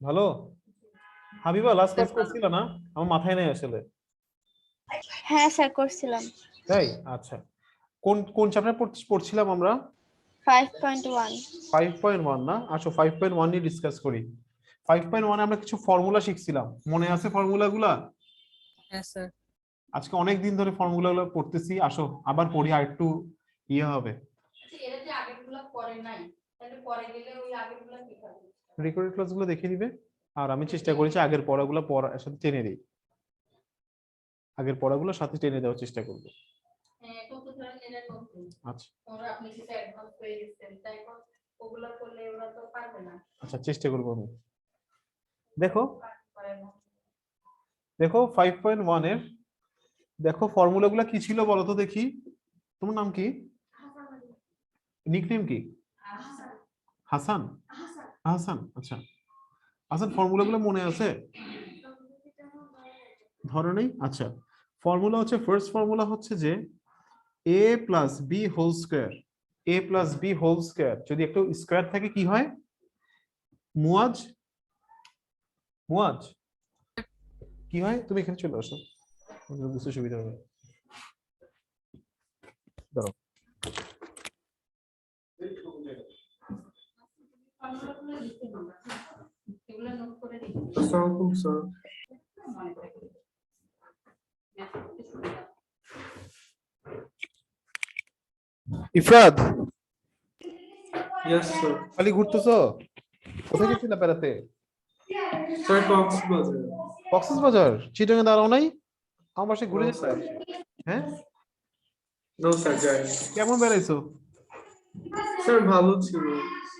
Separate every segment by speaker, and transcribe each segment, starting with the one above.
Speaker 1: ভালো। Habiba last class
Speaker 2: ভালো।
Speaker 1: করছিল না? আমার মাথায় নেই আসলে।
Speaker 3: হ্যাঁ স্যার করছিলাম।
Speaker 1: তাই? আচ্ছা। কোন কোন চ্যাপ্টার পড়ছিলাম আমরা?
Speaker 3: 5.1।
Speaker 1: 5.1 না? আসো 5.1 নিয়ে ডিসকাস করি। 5.1 আমরা কিছু ফর্মুলা শিখছিলাম, মনে আছে ফর্মুলাগুলা?
Speaker 2: হ্যাঁ স্যার।
Speaker 1: আজকে অনেক দিন ধরে ফর্মুলাগুলো পড়তেছি, আসো আবার পড়ি, আর একটু ইয়ে হবে।
Speaker 4: এরা যে আগেরগুলো পড়ে নাই, তাহলে পরে গেলে ওই আগেরগুলো কি হবে?
Speaker 1: রেকর্ডেড ক্লাসগুলো দেখে দিবে, আর আমি চেষ্টা করেছি আগের পড়াগুলো পড়ার সাথে টেনে দিই, আগের পড়াগুলো সাথে টেনে দেওয়ার চেষ্টা করব।
Speaker 4: হ্যাঁ, তো ধরেন এরা নতুন।
Speaker 1: আচ্ছা
Speaker 4: ওরা আপনি যেটা অ্যাডভান্স হয়ে গেছেন, তাই এখন ওগুলো করলে ওরা তো পারবে না।
Speaker 1: আচ্ছা, চেষ্টা করব আমি। দেখো
Speaker 4: পারে না।
Speaker 1: দেখো 5.1 এর দেখো ফর্মুলাগুলো কি ছিল বলো তো দেখি। তোমার নাম কি? নিকনেম কি? হাসান। হাসান, আচ্ছা। হাসান, ফর্মুলাগুলো মনে আছে? ধরো নেই? আচ্ছা, ফর্মুলা হচ্ছে, ফার্স্ট ফর্মুলা হচ্ছে যে a plus B whole square, a plus B whole square যদি একটু স্কয়ার থাকে কি হয়? মুয়াজ, মুয়াজ কি হয়? তুমি এখানে চলে আসো, বুঝতে সুবিধা হবে। দাঁড়াও।
Speaker 4: ফর্মুলাগুলো লিখে নাও, এগুলো নোট করে রেখে দিও।
Speaker 5: আসসালামু আলাইকুম স্যার।
Speaker 4: মনে থাকবে। ম্যাথ করতে সুবিধা।
Speaker 1: ইফরাদ,
Speaker 5: ইয়েস স্যার।
Speaker 1: খালি ঘুরতেছো? কোথায় গেছিলে বেড়াতে?
Speaker 5: স্যার কক্সবাজার।
Speaker 1: কক্সবাজার? চিটাগাং দাঁড়াও নাই? আমার বাসায় ঘুরে যেতে। হ্যাঁ,
Speaker 5: নো স্যার যাই।
Speaker 1: কেমন বেড়াইছো?
Speaker 5: স্যার ভালো ছিল।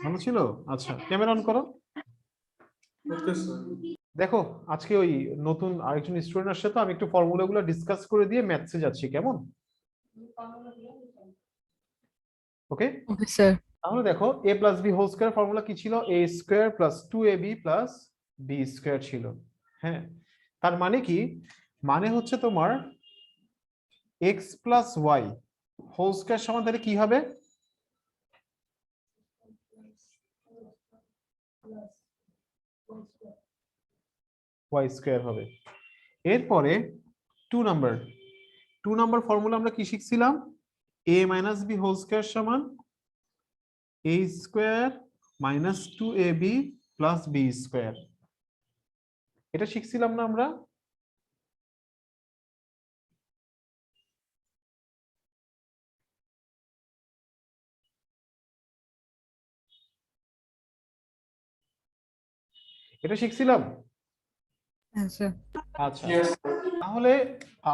Speaker 1: ভালো ছিল। আচ্ছা, ক্যামেরা অন করো।
Speaker 5: Okay sir.
Speaker 1: দেখো আজকে ওই নতুন আরেকজন স্টুডেন্ট আসছে, তো আমি একটু ফর্মুলাগুলো ডিসকাস করে দিয়ে ম্যাথসে যাচ্ছি, কেমন?
Speaker 4: ফর্মুলাগুলো লিখে নাও।
Speaker 1: ওকে।
Speaker 2: Okay sir.
Speaker 1: তাহলে দেখো a plus B whole square formula কি ছিল? a square plus 2ab plus b square ছিল। হ্যাঁ, তার মানে কি? মানে হচ্ছে তোমার x plus y whole square সমান তাহলে কি হবে? y স্কয়ার হবে। এরপরে 2 নাম্বার ফর্মুলা আমরা কি শিখছিলাম? a minus b whole square সমান a square minus 2ab plus b square. এটা শিখছিলাম না আমরা? এটা শিখছিলাম।
Speaker 2: হ্যাঁ স্যার।
Speaker 1: আচ্ছা,
Speaker 5: ইয়েস।
Speaker 1: তাহলে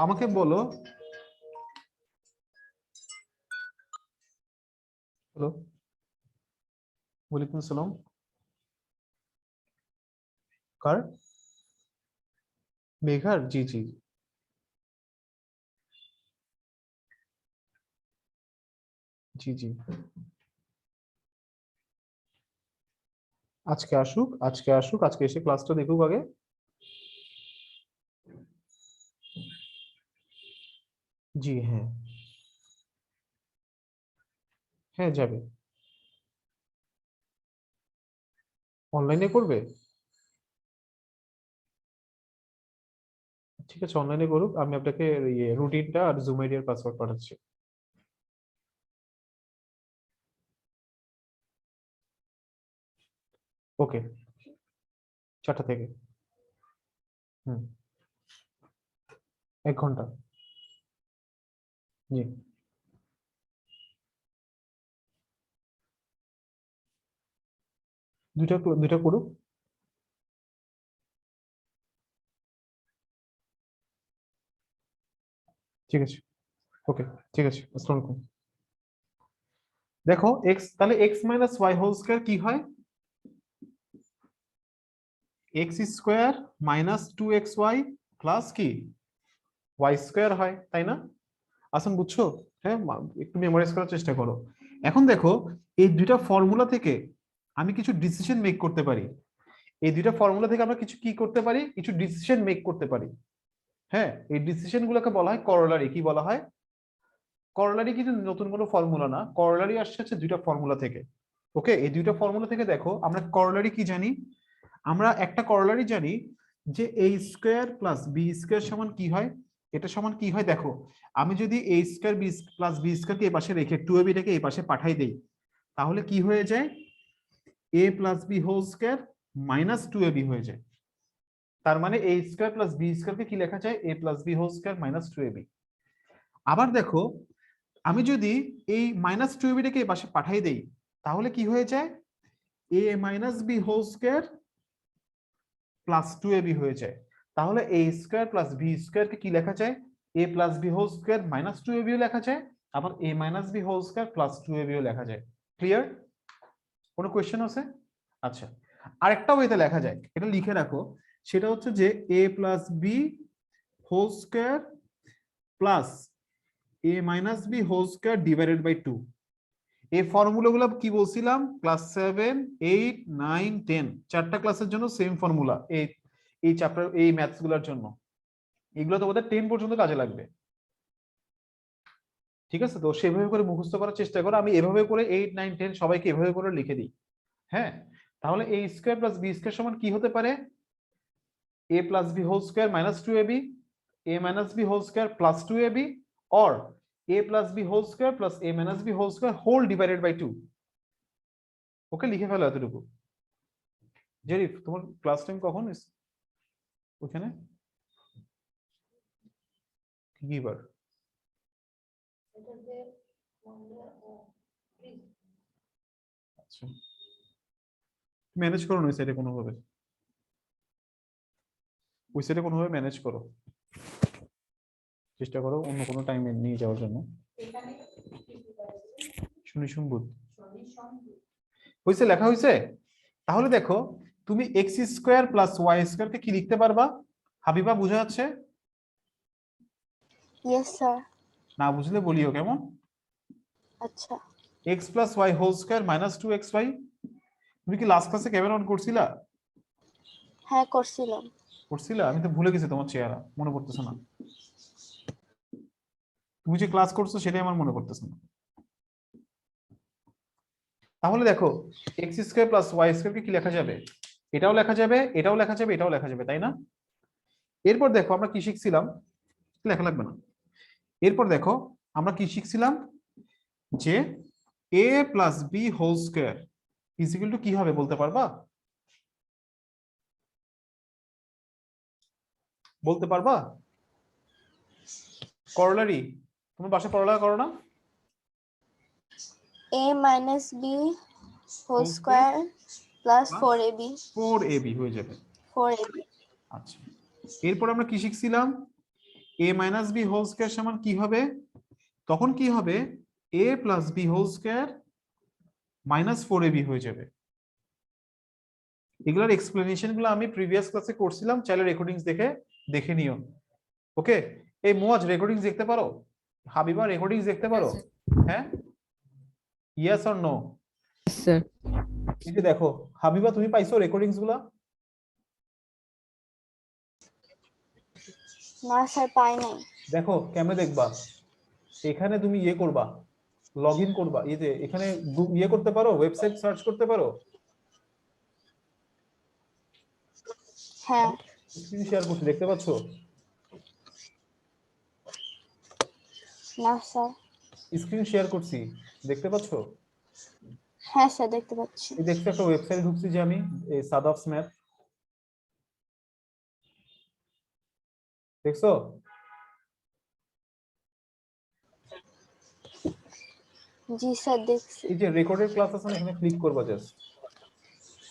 Speaker 1: আমাকে বলো, হ্যালো, ওয়ালাইকুম আসসালাম। কার? মেঘার? জি জি জি জি, আজকে আসুক, আজকে আসুক, আজকে এসে ক্লাসটা দেখুক আগে। জি হ্যাঁ, হ্যাঁ যাবে। অনলাইনে করবে? ঠিক আছে, অনলাইনে করুক, আমি আপনাকে ইয়ে রুটিনটা আর জুম আইডি আর পাসওয়ার্ড পাঠাচ্ছি। ওকে, 4টা থেকে। হুম, 1 ঘন্টা। জি, দুইটা দুইটা করুক। ঠিক আছে, ওকে, ঠিক আছে, আসসালামু আলাইকুম। দেখো এক্স, তাহলে x minus y whole square কি হয়? X square minus 2xy plus কি ওয়াই স্কোয়ার হয়, তাই না? আসুন, বুঝছো? হ্যাঁ, একটু মেমোরাইজ করার চেষ্টা করো। এখন দেখো, এই দুইটা ফর্মুলা থেকে আমি কিছু ডিসিশন মেক করতে পারি। এই দুইটা ফর্মুলা থেকে আমরা কিছু কি করতে পারি? কিছু ডিসিশন মেক করতে পারি। হ্যাঁ, এই ডিসিশন গুলোকে বলা হয় করোলারি। কি বলা হয়? করোলারি কিন্তু নতুন কোনো ফর্মুলা না, করোলারি আসছে হচ্ছে দুইটা ফর্মুলা থেকে। ওকে, এই দুইটা ফর্মুলা থেকে দেখো আমরা করোলারি কি জানি? আমরা একটা করলারই জানি যে a square plus b square সমান কি হয়, এটা সমান কি হয় দেখো, আমি যদি a স্কয়ার প্লাস b স্কয়ারকে এই পাশে রেখে 2ab টাকে এই পাশে পাঠাই দেই, তাহলে কি হয়ে যায়, a plus b whole square minus 2ab হয়ে যায়। তার মানে a স্কয়ার প্লাস b স্কয়ারকে কি লেখা যায়, a plus b whole square minus 2ab। আবার দেখো, আমি যদি এই মাইনাস 2ab টাকে এই পাশে পাঠাই দেই, তাহলে কি হয়ে যায়, a minus b whole square plus 2ab হয়ে যায়। তাহলে a square plus b square কে কি লেখা যায়, a plus b whole square minus 2ab ও লেখা যায়, আবার a minus b whole square plus 2ab ও লেখা যায়। ক্লিয়ার? কোনো কোশ্চেন আছে? আচ্ছা, আরেকটা ওয়েতে লেখা যায়, এটা লিখে রাখো, সেটা হচ্ছে যে a plus b whole square plus a minus b whole square divided by 2। এই ফর্মুলাগুলো কি বলছিলাম, ক্লাস 7, 8, 9, 10 চারটা ক্লাসের জন্য সেম ফর্মুলা, এই চ্যাপ্টার এই ম্যাথস গুলোর জন্য। এগুলো তোমাদের 10 পর্যন্ত কাজে লাগবে। ঠিক আছে, তো সেভাবে করে মুখস্থ করার চেষ্টা করো। আমি এভাবে করে 8, 9, 10 সবাইকে এভাবে করে লিখে দিই। হ্যাঁ, তাহলে a square plus b square সমান কি হতে পারে, a plus b whole square minus 2ab, a minus b whole square plus 2ab, or a plus b whole square plus a minus b whole square whole divided by 2। ওকে, লিখে ফেলো এতটুকু। জেরিফ, তোমার class time কখন ওখানে? কি বার? আচ্ছা, manage করো না ওই সাইডে কোনোভাবে, ওই সাইডে কোনোভাবে ম্যানেজ করো, চেষ্টা করো অন্য কোনো টাইমে নিয়ে যাওয়ার জন্য। শুনবুদ হয়েছে, লেখা হয়েছে। তাহলে দেখো, তুমি x square plus y square কে কি লিখতে পারবা? হাবিবা, বুঝা যাচ্ছে?
Speaker 3: Yes sir.
Speaker 1: না বুঝলে বলিও কেমন।
Speaker 3: আচ্ছা।
Speaker 1: X plus y whole square minus 2xy। তুমি কি লাস্ট ক্লাসে ক্যামেরা অন করছিলা?
Speaker 3: হ্যাঁ করছিলাম।
Speaker 1: করছিলা? আমি তো ভুলে গেছি, তোমার চেহারা মনে পড়তেছে না। তুমি যে ক্লাস করছো সেটাই আমার মনে পড়তেছে না। তাহলে দেখো, x square plus y square কে কি লেখা যাবে, এটাও লেখা যাবে, এটাও লেখা যাবে, এটাও লেখা যাবে, তাই না? এরপর দেখো আমরা কি শিখছিলাম, লেখা লাগবে না। এরপর দেখো আমরা কি শিখছিলাম, যে a plus B whole square is equal to কি হবে বলতে পারবা? বলতে পারবা? করলারি, তুমি বাসায় পড়ালেখা করো না?
Speaker 3: a minus b whole square plus 4ab
Speaker 1: 4ab হয়ে যাবে।
Speaker 3: 4ab।
Speaker 1: আচ্ছা, এরপর আমরা কি শিখছিলাম, a minus B whole square সমান কি হবে, তখন কি হবে, a plus B whole square minus 4ab হয়ে যাবে। এগুলোর এক্সপ্লেনেশন গুলো আমি প্রিভিয়াস ক্লাসে করছিলাম, চাইলে রেকর্ডিংস দেখে নিও। ওকে, এই মুয়াজ রেকর্ডিংস দেখতে পারো? হাবিবা রেকর্ডিংস দেখতে পারো? হ্যাঁ, ইয়েস অর নো?
Speaker 2: স্যার।
Speaker 1: এই যে দেখো হাবিবা, তুমি পাইছো রেকর্ডিংস গুলা?
Speaker 3: না স্যার, পাই নাই।
Speaker 1: দেখো কেমনে দেখবা, এখানে তুমি ইয়ে করবা, লগ ইন করবা, এই যে এখানে ইয়ে করতে পারো, ওয়েবসাইট সার্চ করতে পারো।
Speaker 3: হ্যাঁ।
Speaker 1: স্ক্রিন শেয়ার করতে দেখতে পাচ্ছো?
Speaker 3: না স্যার।
Speaker 1: স্ক্রিন শেয়ার করছি, দেখতে পাচ্ছো?
Speaker 3: হ্যাঁ স্যার, দেখতে পাচ্ছি।
Speaker 1: এই দেখছো একটা ওয়েবসাইট ঢুকছি যে আমি, এই সাদাফস ম্যাথ, দেখছো?
Speaker 3: জি স্যার, দেখছি।
Speaker 1: এই যে রেকর্ডেড ক্লাস আছে না, এখানে ক্লিক করবা জাস্ট।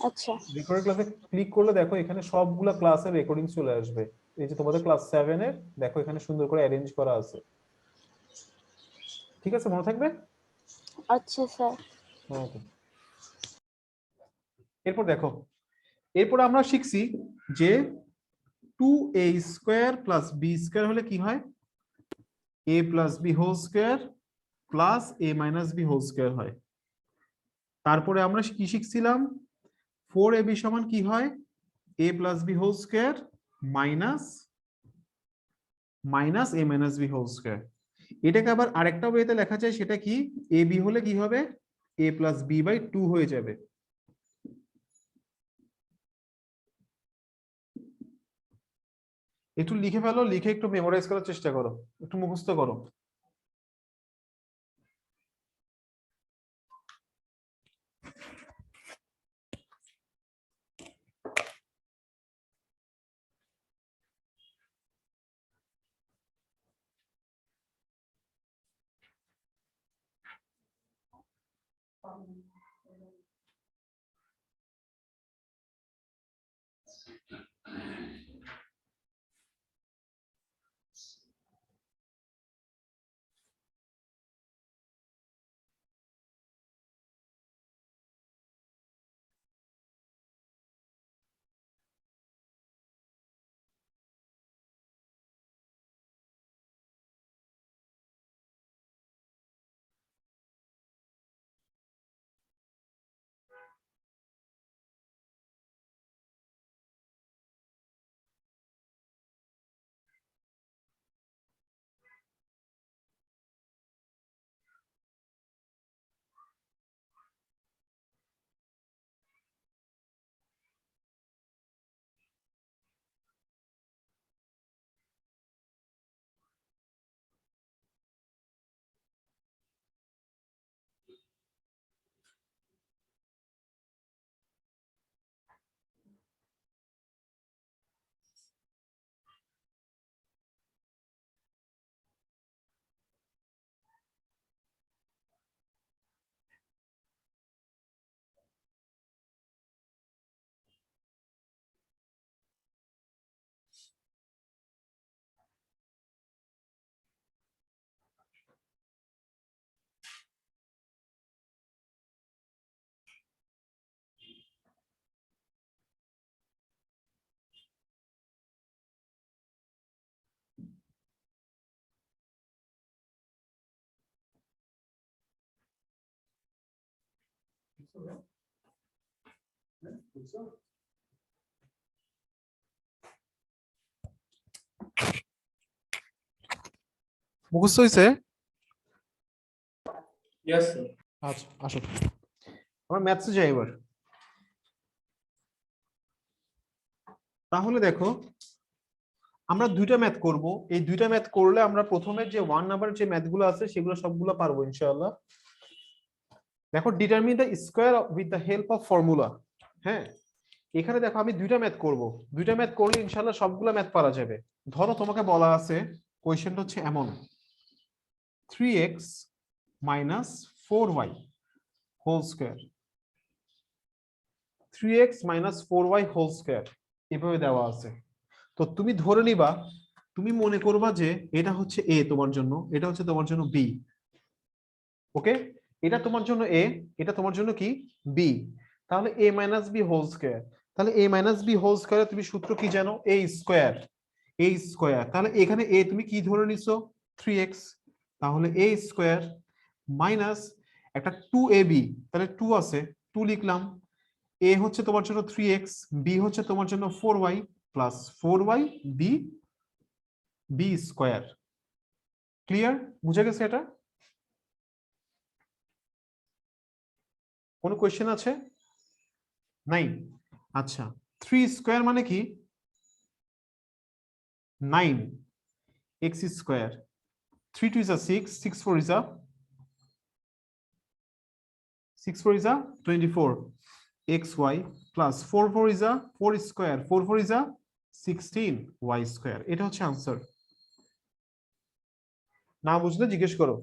Speaker 3: আচ্ছা।
Speaker 1: রেকর্ডেড ক্লাসে ক্লিক করলে দেখো এখানে সবগুলা ক্লাসের রেকর্ডিং চলে আসবে। এই যে তোমাদের ক্লাস 7 এর দেখো এখানে সুন্দর করে অ্যারেঞ্জ করা আছে। ঠিক আছে, মনে থাকবে?
Speaker 3: আচ্ছা স্যার।
Speaker 1: ওকে, এরপর দেখো, এরপর আমরা শিখছি যে 2a square plus b square হলে কি হয়, a plus b whole square plus a minus b whole square হয়। তারপরে আমরা কি শিখছিলাম, 4ab সমান কি হয়, a plus b whole square minus a minus b whole square. এটাকে আবার আরেকটা ওয়েতে লেখা যায়, সেটা কি, ab হলে কি হবে, a প্লাস b বাই 2 হয়ে যাবে। একটু লিখে ফেলো, লিখে একটু মেমোরাইজ করার চেষ্টা করো, একটু মুখস্থ করো। মুখস্থ হয়েছে?
Speaker 5: Yes, sir.
Speaker 1: আচ্ছা আসো, আমরা ম্যাথসে যাই এবার। তাহলে দেখো আমরা দুইটা ম্যাথ করব, এই দুইটা ম্যাথ করলে আমরা প্রথমে যে 1 নাম্বার যে ম্যাথগুলো আছে সেগুলো সবগুলো পারবো ইনশাআল্লাহ। দেখো determine the square with the help of formula. হ্যাঁ, এখানে দেখো আমি দুইটা ম্যাথ করব, দুইটা ম্যাথ করলে ইনশাআল্লাহ সবগুলো ম্যাথ পারা যাবে। ধরো তোমাকে বলা আছে, কোয়েশ্চেনটা হচ্ছে এমন, 3x minus 4y whole square, 3x minus 4y whole square এভাবে দেওয়া আছে। তো তুমি ধরে নিবা, তুমি মনে করবা যে এটা হচ্ছে এ তোমার জন্য, এটা হচ্ছে তোমার জন্য বি। ওকে, এটা তোমার জন্য এ, এটা তোমার জন্য কি বি। তাহলে এ মাইনাস বি হোল স্কয়ার, তাহলে এ মাইনাস বি হোল স্কয়ারে তুমি সূত্র কি জানো? এ স্কয়ার, এ স্কয়ার। তাহলে এখানে এ তুমি কি ধরে নিছো? 3x। তাহলে এ স্কয়ার মাইনাস একটা 2ab, তাহলে 2 আছে, 2 লিখলাম। এ হচ্ছে তোমার জন্য 3x, বি হচ্ছে তোমার জন্য 4y plus 4y B, B square. Clear? বুঝে গেছে এটা? কোনো কোয়েশ্চেন আছে? নাই? আচ্ছা, 3 স্কয়ার মানে কি? 9 x square, 3 2 is a 6, 6 4 is a 6 4 is a 24 xy plus 4 4 is a 4 square, 4 4 is a 16 y square। এটা হচ্ছে आंसर। না বুঝলে জিজ্ঞেস করো,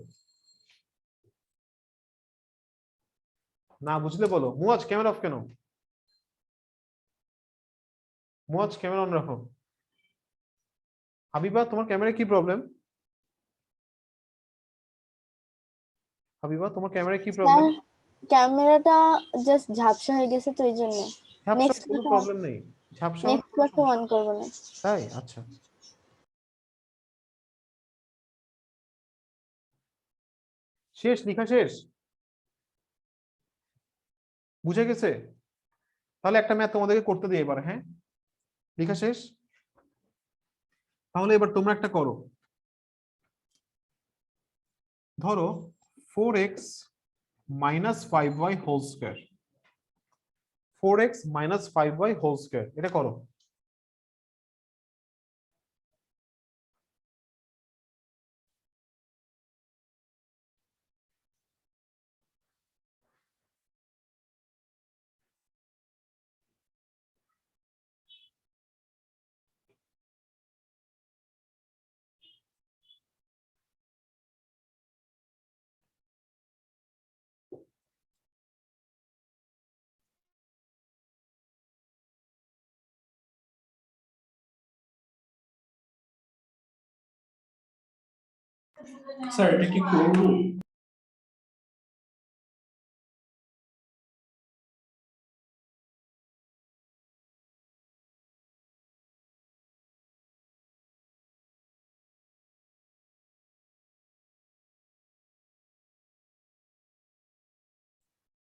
Speaker 1: না বুঝলে বলো। মুয়াজ ক্যামেরা অফ কেন? মুয়াজ ক্যামেরা অন রাখো। হাবিবা তোমার ক্যামেরা কি প্রবলেম? হাবিবা তোমার ক্যামেরা কি প্রবলেম?
Speaker 3: ক্যামেরাটা জাস্ট ঝাপসা হয়ে গেছে তো এই জন্য।
Speaker 1: ঝাপসা
Speaker 3: নেক্সট
Speaker 1: কোনো প্রবলেম নেই, ঝাপসা হওয়ার
Speaker 3: নেক্সট
Speaker 1: কোনো
Speaker 3: ক্লাসে
Speaker 1: সমস্যা
Speaker 3: অন করব না।
Speaker 1: নেই। তাই? আচ্ছা, শেষ লেখা শেষ? বুঝে গেছে? তাহলে একটা ম্যাথ তোমাদেরকে করতে দিই এবার। হ্যাঁ, লেখা শেষ? তাহলে এবার তোমরা একটা করো। ধরো 4x minus 5y whole square, 4x minus 5y whole square, এটা করো।
Speaker 5: স্যার এটা কি করবো?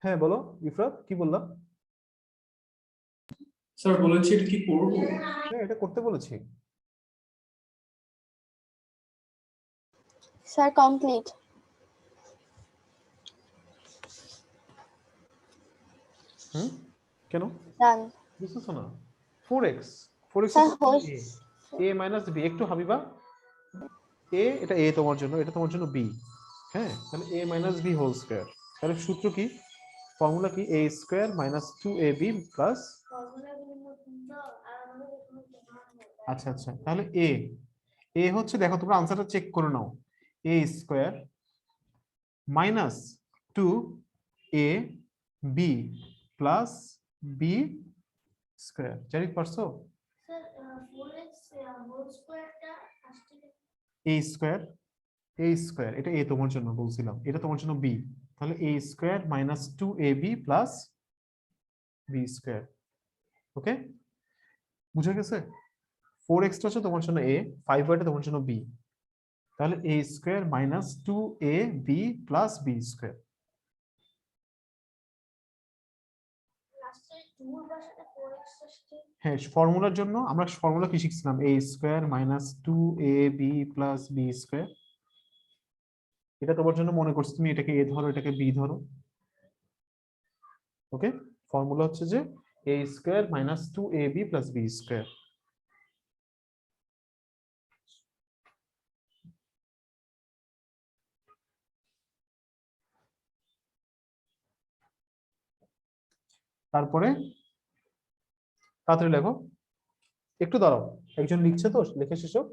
Speaker 1: হ্যাঁ বলো ইফরাত, কি বললাম?
Speaker 5: স্যার বলেছি এটা কি করবো?
Speaker 1: হ্যাঁ এটা করতে বলেছি।
Speaker 3: Sir, complete.
Speaker 1: হুম, কেন
Speaker 3: Done.
Speaker 1: বুঝতেছো না? 4x 4x
Speaker 3: Sir,
Speaker 1: এর
Speaker 3: whole
Speaker 1: a মাইনাস b, একটু হাবিবা, a এটা a তোমার জন্য, এটা তোমার জন্য b। হ্যাঁ তাহলে a minus b whole square, তাহলে সূত্র কি, ফর্মুলা কি, a square minus 2ab plus, আচ্ছা আচ্ছা তাহলে a হচ্ছে, দেখো তোমরা আনসারটা চেক করে নাও, a square minus 2ab plus b square, জানি পারছো? a স্কয়ার, a স্কয়ার এটা a তোমার জন্য বলছিলাম, এটা তোমার জন্য b, তাহলে a square minus 2ab plus b square. Okay, বুঝে গেছে? 4x টা হচ্ছে তোমার জন্য a, 5y টা তোমার জন্য b, তাহলে a square minus 2ab plus b square. হ্যাঁ ফর্মুলার জন্য আমরা ফর্মুলা কি শিখছিলাম, a square minus 2ab plus b square, এটা তোমার জন্য মনে করছি তুমি এটাকে a ধরো এটাকে b ধরো। ওকে, ফর্মুলা হচ্ছে যে a square minus 2ab plus b square. তারপরে তাড়াতাড়ি লেখো, একটু দাঁড়াও, একজন লিখছে তো, লিখে শেষ হোক।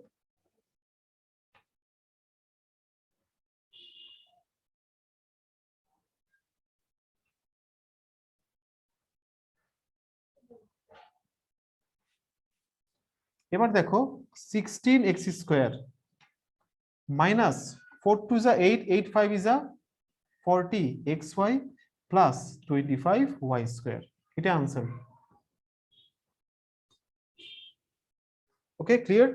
Speaker 1: এবার দেখো 16x square minus 4 2 is 8, 8 5 is 40xy plus 25y square, এটা आंसर। Okay clear?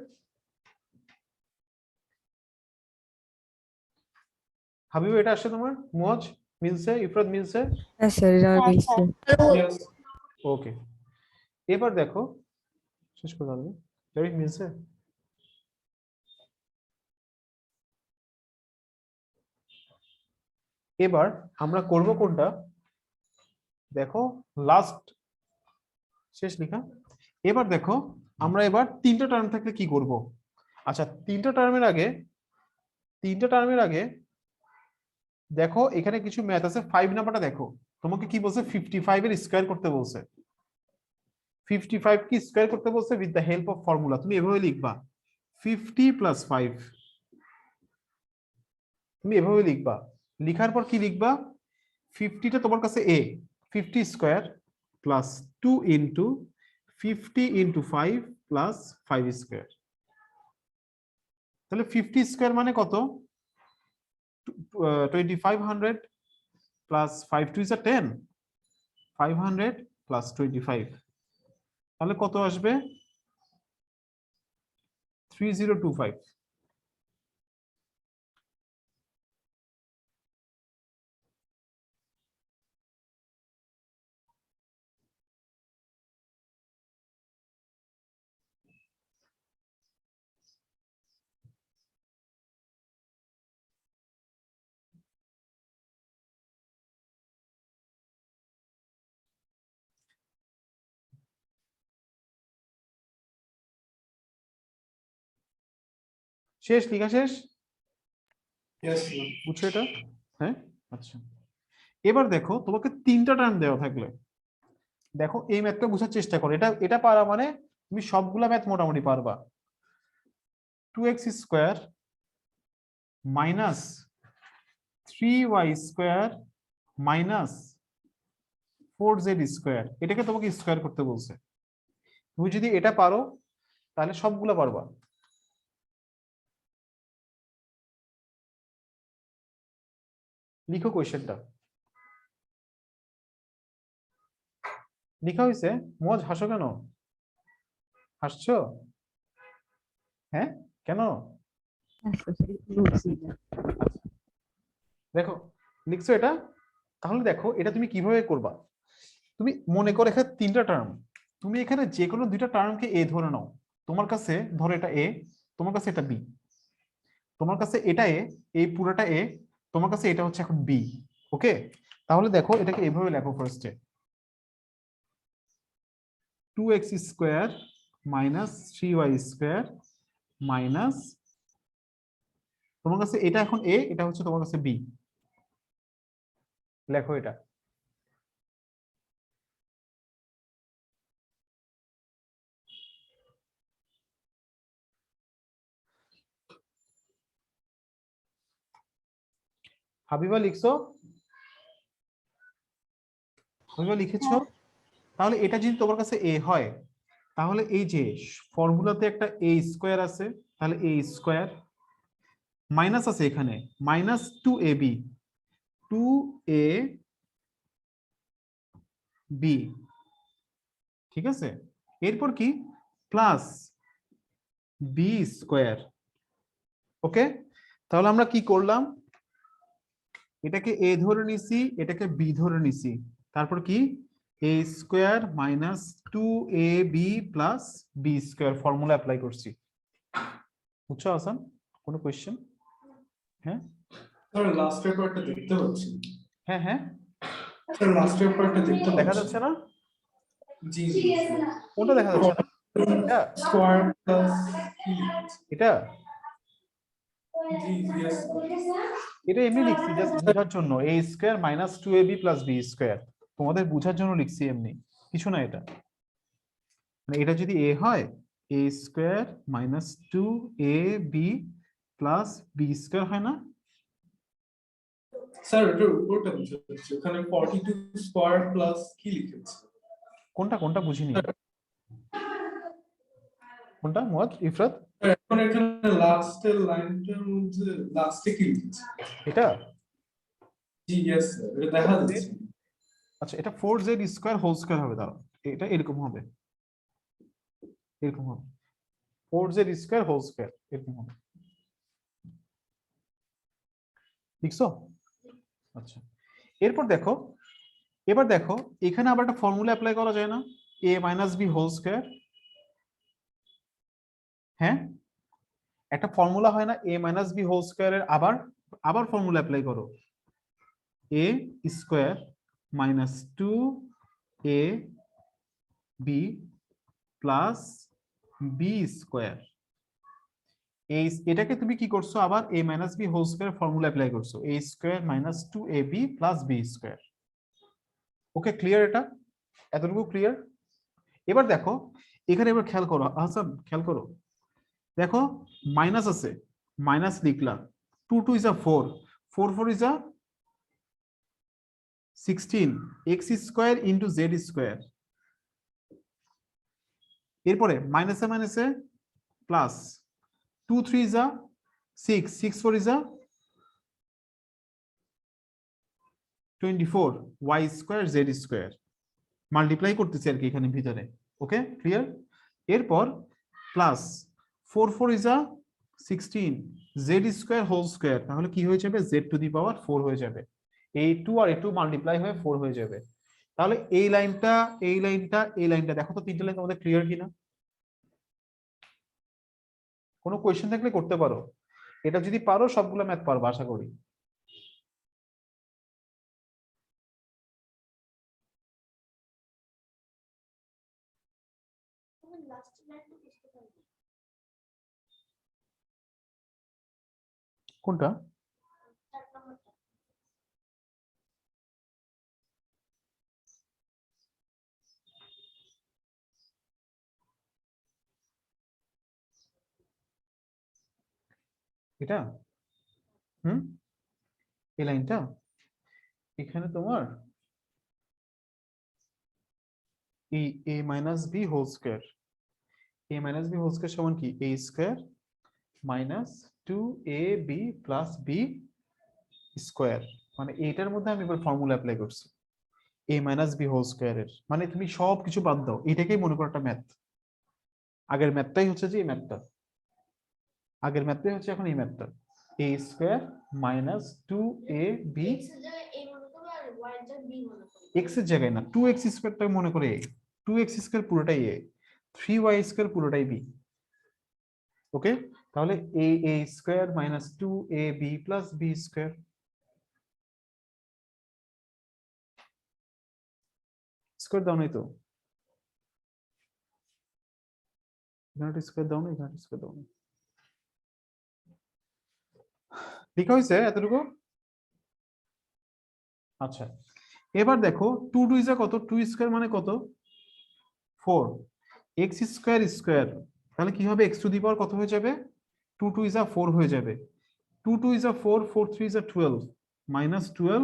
Speaker 1: হাবিব এটা আসছে তোমার, মুয়াজ মিলছে, ইফরাত মিলছে?
Speaker 2: হ্যাঁ স্যার, এটা আমার
Speaker 3: Yes,
Speaker 2: মিলছে।
Speaker 3: sir.
Speaker 5: Yes.
Speaker 1: ওকে, এবার দেখো শেষ করে দাও, জারিফ মিলছে? এবার আমরা করব কোনটা, দেখো লাস্ট শেষ লেখা। এবার দেখো আমরা এবার তিনটা টার্ম থাকলে কি করব। আচ্ছা তিনটা টার্মের আগে দেখো এখানে কিছু ম্যাথ আছে, 5 নাম্বারটা দেখো, তোমাকে কি বলছে, 55 এর স্কয়ার করতে বলছে, 55 কি স্কয়ার করতে বলছে with the help of formula. তুমি এভাবে লিখবা 50 প্লাস 5, তুমি এভাবে লিখবা, লিখার পর কি লিখবা, 50 টা তোমার কাছে a, 50 square plus 2 into 50 into 5 plus 5 square. তাহলে 50 স্কয়ার মানে কত, 2500 প্লাস 5 2 is 10, 500 প্লাস 25, তাহলে কত আসবে, 3025। শেষ, লেখা শেষ,
Speaker 5: Yes, sir.
Speaker 1: বুঝছো এটা? হ্যাঁ আচ্ছা, এবার দেখো তোমাকে তিনটা টার্ম দেওয়া থাকলে দেখো এই ম্যাথটা বোঝার চেষ্টা করো, এটা এটা পারা মানে তুমি সবগুলা ম্যাথ মোটামুটি পারবা। 2x square minus 3y square minus 4z square, এটাকে তোমাকে স্কয়ার করতে বলছে। তুমি যদি এটা পারো তাহলে সবগুলা পারবা। লিখো কোয়েশ্চেনটা। লিখা হয়েছে? মজ, হাসো কেন? হাসছো? হ্যাঁ, কেন? দেখো লিখছো এটা, তাহলে দেখো এটা তুমি কিভাবে করবা। তুমি মনে করো এখানে তিনটা টার্ম, তুমি এখানে যে কোনো দুইটা টার্মকে এ ধরে নাও। তোমার কাছে ধরো এটা এ, তোমার কাছে এটা বি, তোমার কাছে এটা এ, এই পুরোটা এ, তোমার কাছে এটা হচ্ছে এখন বি। ওকে, তাহলে দেখো এটাকে এভাবে লেখো ফার্স্টে, 2x square minus 3y square minus, তোমার কাছে এটা এখন এ, এটা হচ্ছে তোমার কাছে বি। লেখো এটা। হাবিবা লিখছো? হাবিবা লিখেছো? তাহলে এটা যদি তোমার কাছে এ হয়, তাহলে এই যে ফর্মুলাতে একটা এ স্কোয়ার আছে, তাহলে এ স্কোয়ার মাইনাস আছে এখানে মাইনাস 2ab, 2ab, ঠিক আছে? এরপর কি প্লাস বি স্কোয়ার। ওকে, তাহলে আমরা কি করলাম, এটাকে এ ধরে নিছি, এটাকে বি ধরে নিছি, তারপর কি a square minus 2ab plus B square formula apply করছি। বুঝছো আসান? কোনো কোয়েশ্চেন? হ্যাঁ
Speaker 5: স্যার লাস্ট পেপারটা দেখতে হচ্ছে।
Speaker 1: হ্যাঁ হ্যাঁ,
Speaker 5: স্যার লাস্ট পেপারটা দেখতে
Speaker 1: দেখা
Speaker 5: হচ্ছে।
Speaker 1: যাচ্ছে না?
Speaker 5: জি জি
Speaker 1: কোনটা দেখা যাচ্ছে না? এটা?
Speaker 5: স্কয়ার প্লাস
Speaker 1: এটা
Speaker 5: জি ইয়েস
Speaker 1: এটা এমনি লিখছি জাস্ট বোঝার জন্য, a square minus 2ab plus B square, তোমাদের বোঝার জন্য লিখছি এমনি, কিছু না এটা। মানে এটা যদি এ হয়, a square minus 2ab plus B square হয় না?
Speaker 5: স্যার এটার উপরটা বুঝতে পারছি, ওখানে 42 স্কয়ার প্লাস কি লিখেছে?
Speaker 1: কোনটা কোনটা বুঝিনি, কোনটা মুয়াদ ইফরাত?
Speaker 5: স্যার এখন এখানে লাস্টের লাইনটার মধ্যে লাস্টে কি লিখেছে?
Speaker 1: এটা
Speaker 5: জি ইয়েস স্যার, এটা দেখা যাচ্ছে।
Speaker 1: আচ্ছা, এটা 4z স্কোয়ার হোল স্কোয়ার হবে, দাও এটা এরকম হবে, এরকম হবে 4z স্কোয়ার হোল স্কোয়ার, এরকম হবে, লিখছো? আচ্ছা, এরপর দেখো, এবার দেখো এখানে আবার একটা ফর্মুলা অ্যাপ্লাই করা যায় না, a minus B whole square. হ্যাঁ, একটা ফর্মুলা হয় না a মাইনাস বি হোল স্কোয়ারের, আবার আবার ফর্মুলা অ্যাপ্লাই করো, a square minus 2ab plus B square. এই এটাকে তুমি কি করছো, আবার a minus B whole square formula apply করছো, a square minus 2ab plus B square. Okay, clear? এটা এতটুকু ক্লিয়ার? এবার দেখো এখানে, এবার খেয়াল করো আহসান, খেয়াল করো, দেখো মাইনাস আছে, মাইনাস লিখলাম, 2 2 is a 4, 4 4 is a 16, x square into Z square. এরপরে মাইনাসে মাইনাসে plus, 2 3 is a 6, 6 4 is a 24, y square Z square multiply করতেছি আর কি এখানে ভিতরে। Okay, clear? এরপর plus 4 4 is a 16, Z square whole square, তাহলে কি হয়ে যাবে, জেড টু দি পাওয়ার 4 হয়ে যাবে, এই 2 আর এই 2 মাল্টিপ্লাই হয়ে 4 হয়ে যাবে। তাহলে এই লাইনটা, এই লাইনটা, এই লাইনটা, দেখো তো তিনটা লাইন তোমাদের ক্লিয়ার কিনা? কোনো কোয়েশ্চেন থাকলে করতে পারো, এটা যদি পারো সবগুলো ম্যাথ পারবো আশা করি। কোনটা? এটা হুম, এই লাইনটা এখানে তোমার এই a minus B whole square, a minus B whole square সমান কি, a square minus 2ab plus B square. মানে এইটার মধ্যে আমি এবার ফর্মুলা অ্যাপ্লাই করছি a মাইনাস বি হোল স্কোয়ারের, মানে তুমি সব কিছু বাদ দাও, এটাকেই মনে করো একটা ম্যাথ। আগের ম্যাথটাই হচ্ছে যে এই ম্যাথটা, আগের ম্যাথটাই হচ্ছে এখন এই ম্যাথটা, a square minus 2ab
Speaker 4: x এর জায়গায় a মনে করো আর y এর জায়গায় b মনে করো।
Speaker 1: x এর জায়গায় না, 2x স্কোয়ারটা মনে করে a, 2x স্কোয়ার পুরোটাই a, 3y স্কোয়ার পুরোটাই b। ওকে, তাহলে a square minus 2ab plus b square. Square দাও নাই তো, এখানে স্কোয়ার দাও না, এখানে স্কোয়ার দাও না, লেখা হয়েছে এতটুকু। আচ্ছা, এবার দেখো 2 2 ইজ কত, 2 স্কয়ার মানে কত 4, x স্কয়ার স্কয়ার, তাহলে কি হবে x টু দি পাওয়ার কত হয়ে যাবে, 2 2 ইজ 4 হয়ে যাবে, 2 2 is 4, 4 3 is 12 minus 12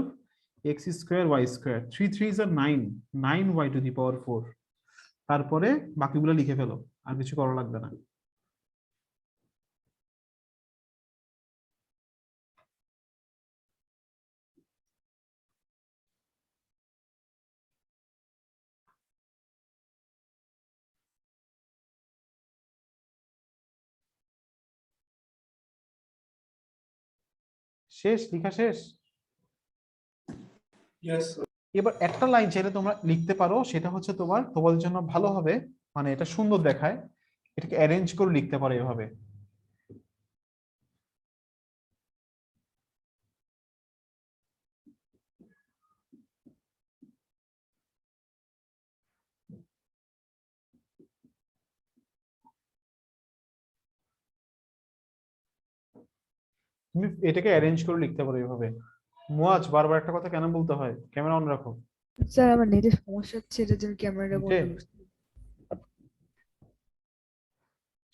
Speaker 1: x square y square, 3 3 is 9, 9y to the power 4। তারপরে বাকিগুলো লিখে ফেলো, আর কিছু করা লাগবে না। শেষ, লেখা শেষ।
Speaker 5: Yes, sir.
Speaker 1: এবার একটা লাইন চাইলে তোমরা লিখতে পারো, সেটা হচ্ছে তোমাদের জন্য ভালো হবে, মানে এটা সুন্দর দেখায়, এটাকে অ্যারেঞ্জ করে লিখতে পারো এভাবে। তুমি এটাকে অ্যারেঞ্জ করে লিখতে পারো এভাবে। মুয়াজ, বারবার একটা কথা কেন বলতে হয়, ক্যামেরা অন রাখো।
Speaker 2: স্যার আমার নেটের সমস্যা হচ্ছে, এটার জন্য ক্যামেরাটা বন্ধ
Speaker 1: Okay.
Speaker 2: করছি।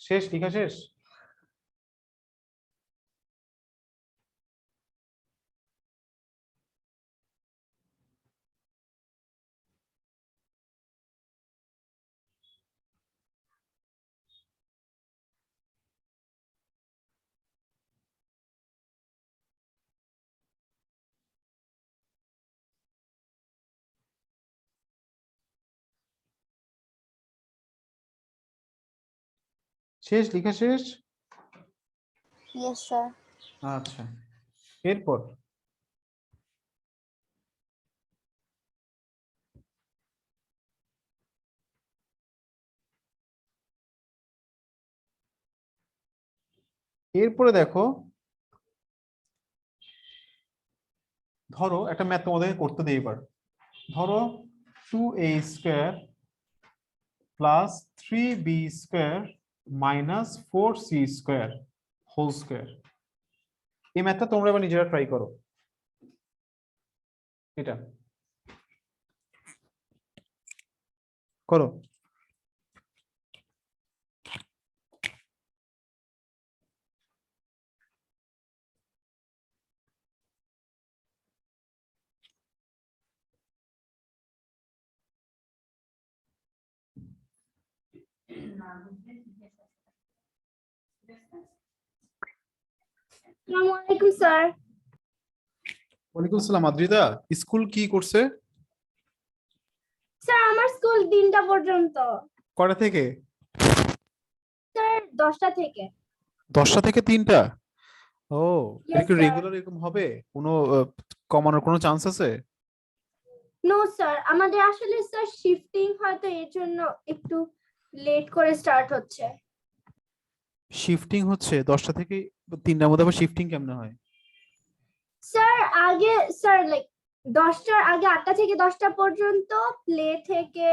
Speaker 1: শেষ, লেখা শেষ। শেষ, লেখা শেষ।
Speaker 3: Yes, sir.
Speaker 1: আচ্ছা, এরপর এরপরে দেখো, ধরো একটা ম্যাথ তোমাদেরকে করতে দিই এবার। ধরো 2a square plus 3b square minus 4c square whole square. এই ম্যাথটা তোমরা এবার নিজেরা ট্রাই করো। এটা করো।
Speaker 3: Assalamu alaikum, sir.
Speaker 1: ওয়ালাইকুম আসসালাম। আদ্রিতা, স্কুল কি করছে?
Speaker 3: স্যার আমার স্কুল 3টা পর্যন্ত,
Speaker 1: কটা থেকে?
Speaker 3: স্যার 10টা থেকে।
Speaker 1: 10টা থেকে 3টা? ও,
Speaker 3: Yes,
Speaker 1: এটা কি
Speaker 3: sir.
Speaker 1: রেগুলার এরকম হবে? কোনো কমানোর কোনো চান্স আছে?
Speaker 3: নো স্যার, আমাদের আসলে স্যার শিফটিং হয়তো এর জন্য একটু লেট করে স্টার্ট হচ্ছে।
Speaker 1: শিফটিং হচ্ছে 10টা থেকে 3টার মধ্যে, আবার শিফটিং কেমনে হয়?
Speaker 3: স্যার আগে স্যার লাইক 10টার আগে 8টা থেকে 10টা পর্যন্ত প্লে থেকে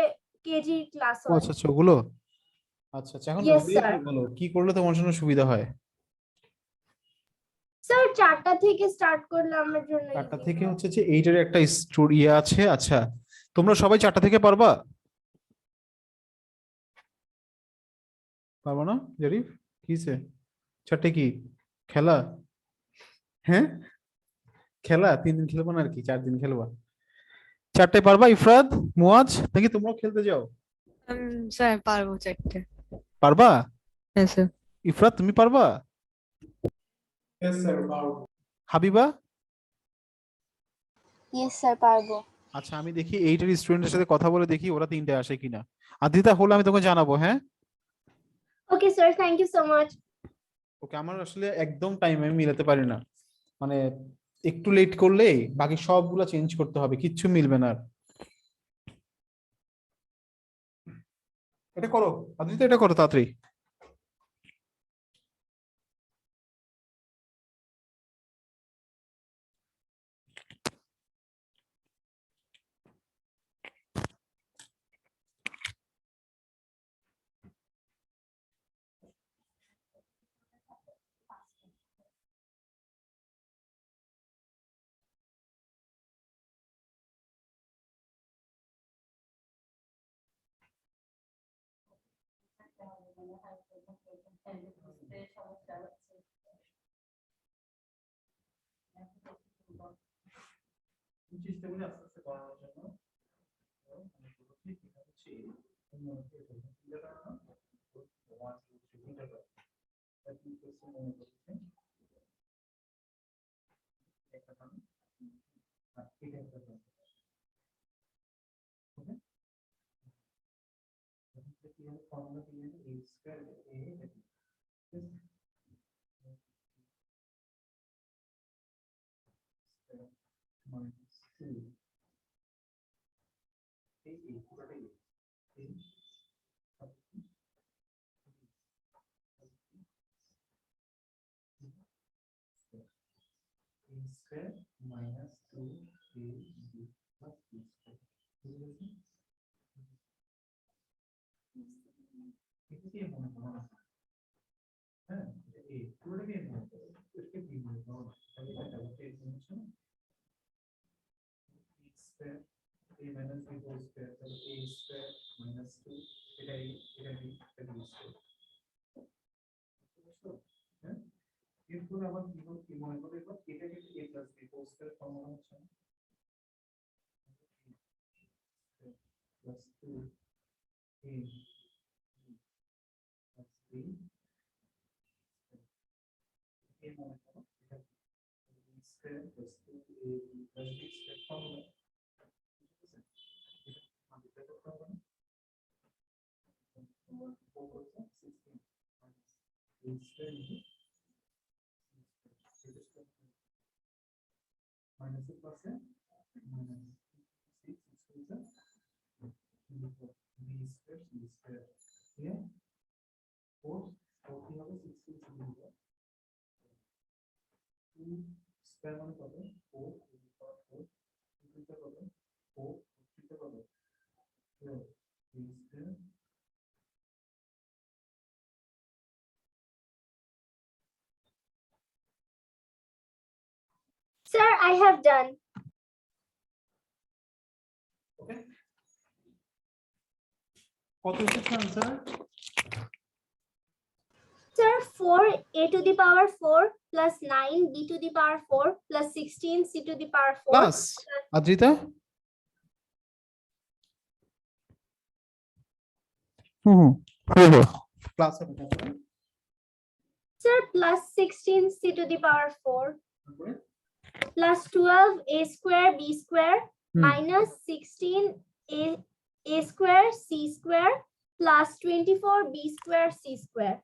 Speaker 3: কেজি ক্লাস
Speaker 1: ও
Speaker 3: হয়।
Speaker 1: আচ্ছা আচ্ছা, ওগুলো। আচ্ছা আচ্ছা, এখন
Speaker 3: Yes,
Speaker 1: ওগুলোই
Speaker 3: sir.
Speaker 1: বলো কি করলে তোমার জন্য সুবিধা হয়?
Speaker 3: স্যার 4টা থেকে স্টার্ট করলে আমার জন্য
Speaker 1: 4টা
Speaker 3: easy
Speaker 1: থেকে
Speaker 3: হয়।
Speaker 1: হচ্ছে যে এইটার একটা স্টোরি আছে। আচ্ছা, তোমরা সবাই 4টা থেকে পারবা? পারবা না জরিফ? কিছে 4টে কি খেলা? হ্যাঁ, খেলা 3 দিন খেলবো না আর কি, 4 দিন খেলবা। 4টে পারবা ইফরাদ, মুয়াজ, নাকি তোমরাও খেলতে যাও?
Speaker 2: স্যার পারবো 4টে।
Speaker 1: পারবা?
Speaker 2: হ্যাঁ স্যার।
Speaker 1: ইফরাদ তুমি পারবা?
Speaker 5: Yes, sir. Wow.
Speaker 1: Habiba?
Speaker 6: Yes sir পারবো।
Speaker 1: আচ্ছা আমি দেখি এইটার স্টুডেন্টের সাথে কথা বলে দেখি ওরা 3টে আসে কিনা। আদ্রিতা হলে আমি তোকে জানাবো, হ্যাঁ?
Speaker 3: Okay, sir. Thank you so much.
Speaker 1: ওকে, আমার আসলে একদম টাইম আমি মিলাতে পারি না, মানে একটু লেট করলেই বাকি সবগুলো চেঞ্জ করতে হবে, কিচ্ছু মিলবে না আর। এটা করো আদিত্য, এটা করো তাড়াতাড়ি।
Speaker 4: সমস্যা হচ্ছে।
Speaker 1: চেষ্টা করি আস্তে আস্তে করানোর জন্য। এরপরে আবার কি মনে করে এটাকে a plus b whole square formula হচ্ছে প্লাস 2a প্লাস b এ মনে করো এটা b square plus 2a plus b square formula, আমাদের এটা করতে হবে না 4 করতে 16 a square minus the percent minus 6 is the b square c square here 4 40 হবে 6 is the 2 square মানে কত 4 4 2 তে কত 4 3 তে কত 4 b square
Speaker 3: Sir, I have done.
Speaker 1: okay কত এসেছে answer
Speaker 3: Sir, 4a to the power 4 plus 9b to the power 4 plus 16c to the power 4
Speaker 1: plus Adrita plus হবে তারপরে
Speaker 3: Sir, plus 16c to the power 4
Speaker 1: তারপরে
Speaker 3: plus 12a square b square
Speaker 1: হুম।
Speaker 3: minus 16a square c square plus 24b square c square.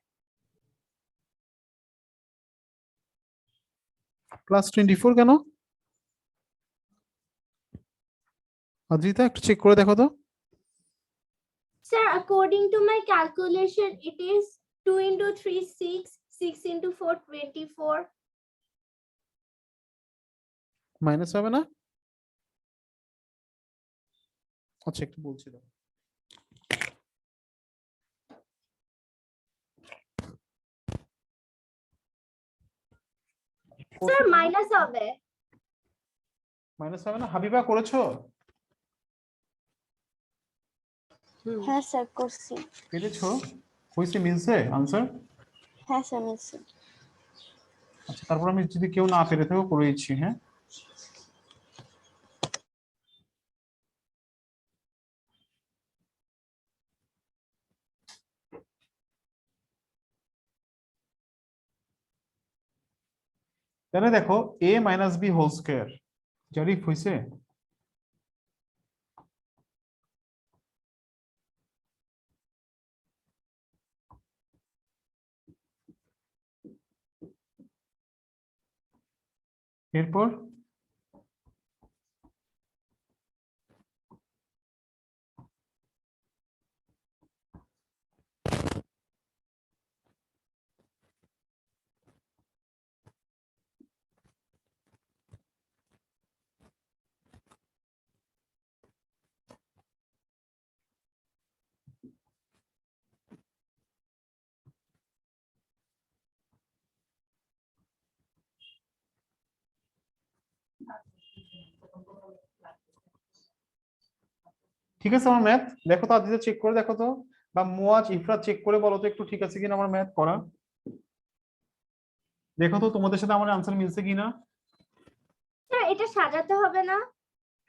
Speaker 1: Plus 24 কেন আদ্রিতা একটু check করে দেখো তো
Speaker 3: Sir, according to my calculation, it is 2 into 3, 6, 6 into 4, 24.
Speaker 1: Minus হবে না আচ্ছা একটু বলছি দাও
Speaker 3: Sir, minus হবে.
Speaker 1: মাইনাস হবে না হাবিবা করেছো
Speaker 6: হ্যাঁ স্যার করছি।
Speaker 1: পেরেছো হইছে মিলছে आंसर
Speaker 6: হ্যাঁ স্যার মিলছে।
Speaker 1: আচ্ছা তারপর আমি যদি কেউ না পেরে থাকো করে দিচ্ছি হ্যাঁ তাহলে দেখো a minus b whole square Zarif হইছে এরপর ঠিক আছে আমার ম্যাথ দেখো তো, আদিত্য চেক করে দেখো তো, বা মুয়াজ ইফরাত চেক করে বলো তো একটু ঠিক আছে কিনা আমার ম্যাথ করা। দেখো তো তোমাদের সাথে আমার আনসার মিলছে কিনা।
Speaker 3: স্যার এটা সাজাতে হবে না?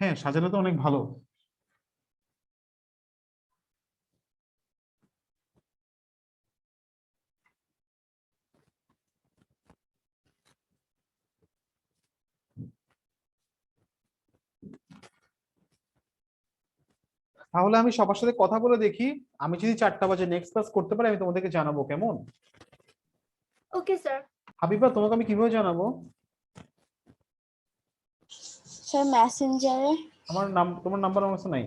Speaker 1: হ্যাঁ সাজালে তো অনেক ভালো। তাহলে আমি সবার সাথে কথা বলে দেখি, আমি যদি 4টা বাজে নেক্সট ক্লাস করতে পারি আমি তোমাদেরকে জানাবো, কেমন?
Speaker 3: Okay sir.
Speaker 1: হাবিবা তোমাকে আমি কিভাবে জানাবো?
Speaker 6: স্যার মেসেঞ্জারে।
Speaker 1: আমার নাম, তোমার নাম্বার আমার কাছে নাই।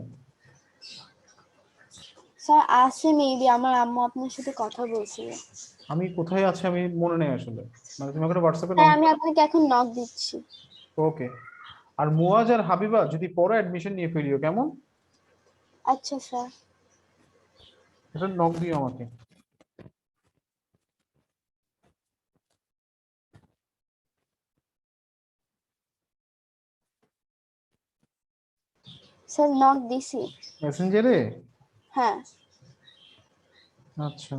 Speaker 6: স্যার আছে মেবি, আমার আম্মু আপনার সাথে কথা বলছিল।
Speaker 1: আমি কোথায় আছে আমি মনে নেই আসলে, মানে তুমি আমাকে হোয়াটসঅ্যাপে
Speaker 6: স্যার আমি আপনাকে এখন নক দিচ্ছি।
Speaker 1: ওকে। আর মুয়াজ আর হাবিবা যদি পরে অ্যাডমিশন নিয়ে ফেলিও, কেমন?
Speaker 6: আচ্ছা স্যার।
Speaker 1: এটা নক দিও আমাকে।
Speaker 6: স্যার নক দিছি।
Speaker 1: মেসেঞ্জারে?
Speaker 6: হ্যাঁ।
Speaker 1: আচ্ছা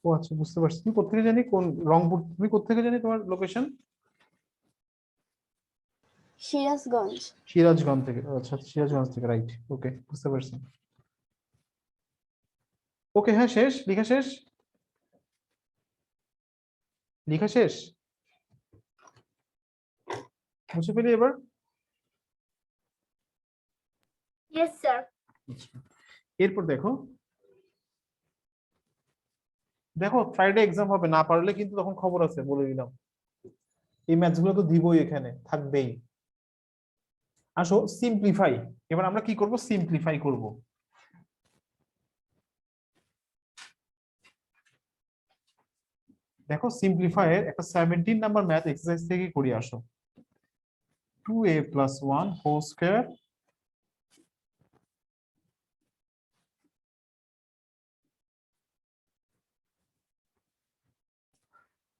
Speaker 1: ও আচ্ছা বুঝতে পারছি। তুমি কোথেকে জানি, কোন রংপুর, তুমি কোথেকে জানি তোমার লোকেশন?
Speaker 6: সিরাজগঞ্জ।
Speaker 1: সিরাজগঞ্জ থেকে, আচ্ছা সিরাজগঞ্জ থেকে, রাইট। ওকে বুঝতে পারছি। ওকে হ্যাঁ শেষ, লেখা শেষ, লেখা শেষ, মুছে ফেলি এবার।
Speaker 3: Yes sir.
Speaker 1: এরপর দেখো, দেখো ফ্রাইডে এক্সাম হবে, না পারলে কিন্তু তখন খবর আছে বলে দিলাম। এই ম্যাথস গুলো তো দিবই, এখানে থাকবেই। আসো সিম্পলিফাই, এবার আমরা কি করব, সিম্পলিফাই করব। দেখো সিম্পলিফাই এর একটা 17 নাম্বার ম্যাথ এক্সারসাইজ থেকে করি, আসো। 2a + 1 হোল স্কয়ার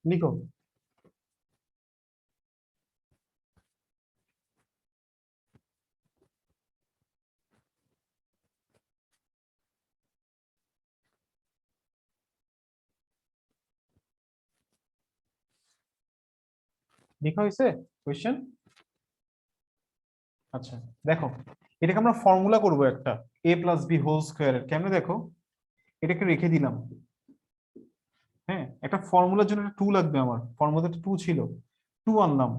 Speaker 1: লিখো। লেখা হয়েছে কোশ্চেন? আচ্ছা দেখো, এটাকে আমরা ফর্মুলা করব একটা, a + b হোল স্কয়ার এর। কেমনে দেখো, এটাকে রেখে দিলাম। হ্যাঁ একটা ফর্মুলার জন্য একটা 2 লাগবে, আমার ফর্মুলাতে 2 ছিল, 2 আনলাম।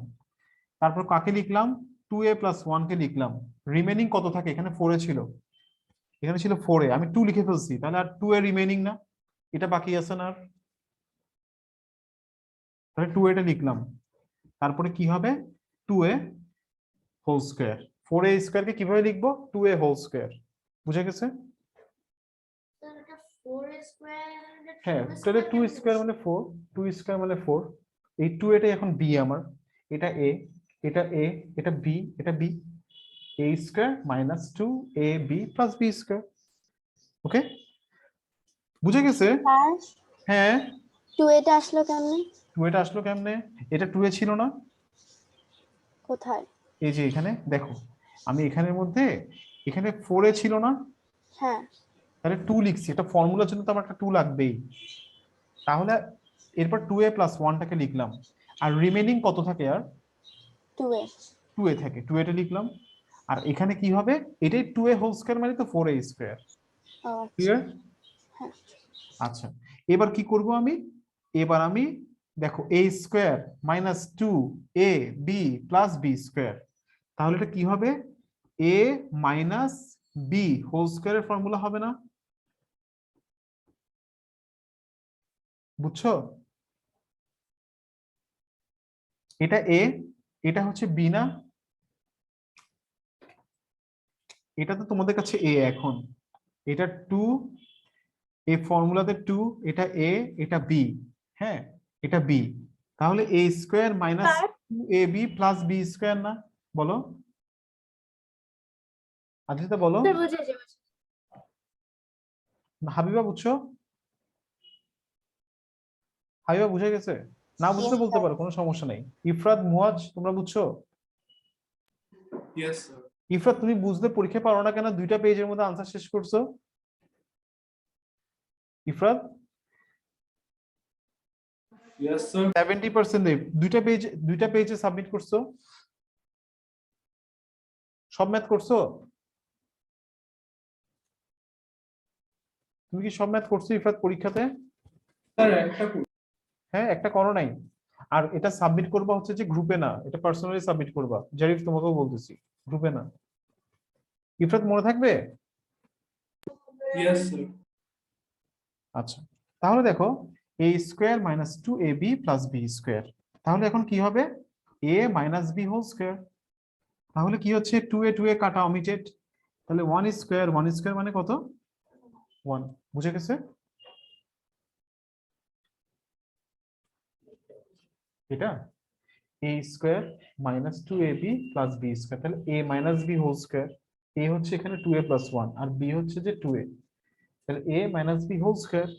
Speaker 1: তারপর কাকে লিখলাম, 2a + 1 কে লিখলাম। রিমেনিং কত থাকে, এখানে 4 এ ছিল, এখানে ছিল 4 এ, আমি 2 লিখে ফেলছি, তাহলে আর 2 এ রিমেনিং না, এটা বাকি আছে না আর, তাহলে 2 এটা লিখলাম। তারপরে কি হবে, 2a whole square. 4a square কে কিভাবে লিখবো, 2a হোল স্কয়ার। বুঝে গেছে?
Speaker 4: স্যার এটা 4 স্কয়ার,
Speaker 1: হ্যাঁ তাহলে 2 স্কয়ার মানে 4, 2 স্কয়ার মানে 4। এই 2 এটা এখন b আমার, এটা a, এটা a, এটা b, এটা b, a square minus 2ab plus b square. Okay বুঝে গেছে?
Speaker 6: স্যার
Speaker 1: হ্যাঁ
Speaker 6: 2 এটা আসলো কেমনে?
Speaker 1: 2 এটা আসলো কেমনে, এটা 2 এ ছিল না,
Speaker 6: কোথায়?
Speaker 1: এই যে এখানে দেখো, আমি এখানের মধ্যে, এখানে 4 এ ছিল না,
Speaker 6: হ্যাঁ।
Speaker 1: তাহলে 2 লিখছি, এটা ফর্মুলার জন্য তো আমার একটা 2 লাগবেই। তাহলে এরপর 2a + 1 টাকে লিখলাম, আর রিমেনিং কত থাকে আর,
Speaker 6: 2a।
Speaker 1: 2a থাকে, 2a টা লিখলাম। আর এখানে কি হবে, এটাই 2a হোল স্কয়ার মানে তো 4a স্কয়ার।
Speaker 6: ও আচ্ছা।
Speaker 1: ক্লিয়ার?
Speaker 6: হ্যাঁ।
Speaker 1: আচ্ছা এবার কি করব আমি, এবার আমি দেখো a square minus 2ab plus b square, তাহলে এটা কি হবে, a মাইনাস b হোল স্কয়ারের ফর্মুলা হবে না? বুঝছো? এটা এ, এটা হচ্ছে বি না? এটা তো তোমাদের কাছে এ এখন, এটা 2, এই ফর্মুলাতে 2, এটা এ, এটা বি, হ্যাঁ এটা বি, তাহলে a square minus
Speaker 3: sir
Speaker 1: 2ab plus B square না? বলো আদ্রিতা, বলো।
Speaker 3: স্যার বুঝেছি বুঝেছি।
Speaker 1: হাবিবা বুঝছো? হাবিবা বুঝে গেছে? না বুঝতে
Speaker 6: Yes,
Speaker 1: বলতে
Speaker 6: sir.
Speaker 1: পারো, কোনো সমস্যা নাই। ইফরাত, মুয়াজ, তোমরা বুঝছো?
Speaker 5: Yes, sir.
Speaker 1: ইফরাত, তুমি বুঝতে পরীক্ষা পারো না কেন? 2টা পেজের মধ্যে আনসার শেষ করছো। Ifrat,
Speaker 5: Yes, sir.
Speaker 1: 70% 2টা পেজে সাবমিট করছো, সব ম্যাথ করছো? তুমি কি সব ম্যাথ করছো ইফরাত পরীক্ষাতে?
Speaker 5: Sir, একটা করি।
Speaker 1: হ্যাঁ, একটা করো নাই। আর এটা সাবমিট করবা হচ্ছে যে গ্রুপে না, এটা পার্সোনালি সাবমিট করবা। জারিফ, তোমাকেও বলতেছি, গ্রুপে না। ইফরাত, মনে থাকবে?
Speaker 5: Yes, sir.
Speaker 1: আচ্ছা, তাহলে দেখো a square minus 2ab plus B square, তাহলে এখন কি হবে? a minus B whole square. তাহলে কি হচ্ছে? 2a কাটা অমিটেড, তাহলে 1 স্কোয়ার মানে কত? 1। বুঝে গেছে? এটা a square minus 2ab plus B square, তাহলে a minus B whole square. a হচ্ছে এখানে 2a প্লাস 1 আর b হচ্ছে যে 2a, তাহলে a minus B whole square.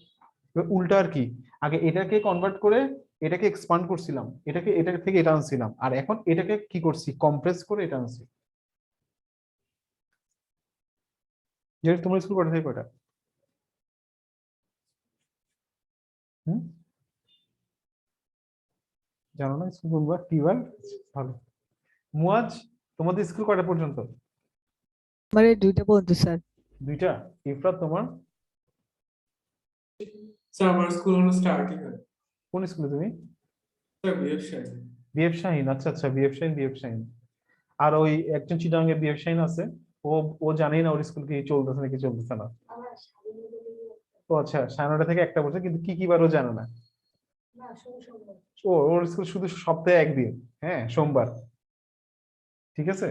Speaker 1: উল্টা আর কি, আগে এটাকে কনভার্ট করে এটাকে এক্সপান্ড করছিলাম, এটাকে এটা থেকে এটা আনছিলাম, আর এখন এটাকে কি করছি? কম্প্রেস করে এটা আনছি। যেটা তোমার স্কুল কটা থেকে কটা? হুম, জানো না স্কুল কোনবার কি বার? ভালো। মুয়াজ, তোমাদের স্কুল কটা পর্যন্ত?
Speaker 2: আমার এই 2টা পর্যন্ত স্যার।
Speaker 1: 2টা। ইফরাত, তোমার?
Speaker 5: Sir, আমার স্কুল হলো স্টার্টিং হয়।
Speaker 1: কোন স্কুলে তুমি?
Speaker 5: Sir, বিএফ সাহেব।
Speaker 1: বিএফ শাহিন, আচ্ছা আচ্ছা, বিএফ শাহিন। আর ওই একজন চিটাগাঙ্গে বিএফ শাহিন আছে, ও ও জানেই না ওর স্কুল কি চলতেছে নাকি চলতেছে না। ও আচ্ছা, 9:30 থেকে 1টা বছর, কিন্তু কি কি বার ও জানে না। ওর স্কুল শুধু সপ্তাহে একদিন, হ্যাঁ সোমবার। ঠিক আছে,